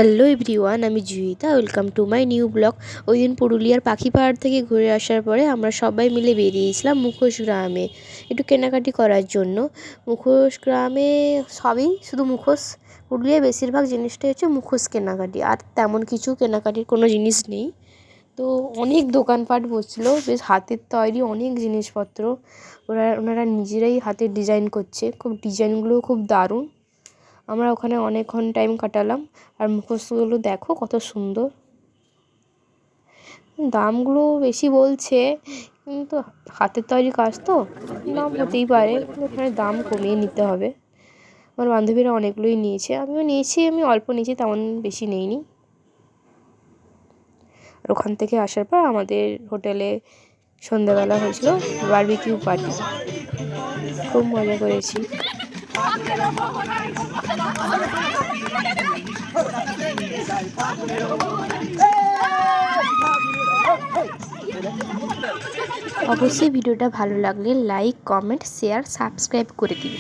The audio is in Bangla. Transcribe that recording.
হ্যালো এভরিওয়ান, আমি Juhita. Welcome to my new blog. ওই দিন পুরুলিয়ার পাখি পাহাড় থেকে ঘুরে আসার পরে আমরা সবাই মিলে বেরিয়েছিলাম মুখোশ গ্রামে একটু কেনাকাটি করার জন্য। মুখোশ গ্রামে সবই শুধু মুখোশ, পুরুলিয়ায় বেশিরভাগ জিনিসটাই হচ্ছে মুখোশ কেনাকাটি, আর তেমন কিছু কেনাকাটির কোনো জিনিস নেই। তো অনেক দোকানপাট বসছিলো, বেশ হাতের তৈরি অনেক জিনিসপত্র ওনারা নিজেরাই হাতের ডিজাইন করছে, খুব ডিজাইনগুলোও খুব দারুণ। আমরা ওখানে অনেকক্ষণ টাইম কাটালাম। আর মুখোশগুলো দেখো কত সুন্দর। দামগুলো বেশি বলছে, কিন্তু হাতের তৈরি কাজ তো দাম হতেই পারে, কিন্তু ওখানে দাম কমিয়ে নিতে হবে। আমার বান্ধবীরা অনেকগুলোই নিয়েছে, আমিও নিয়েছি। আমি অল্প নিয়েছি, তেমন বেশি নেইনি। আর ওখান থেকে আসার পর আমাদের হোটেলে সন্ধ্যাবেলা হয়েছিল বারবিকিউ পার্টি, খুব মজা করেছি। অবশ্যই ভিডিওটা ভালো লাগলে লাইক, কমেন্ট, শেয়ার, সাবস্ক্রাইব করে দিন।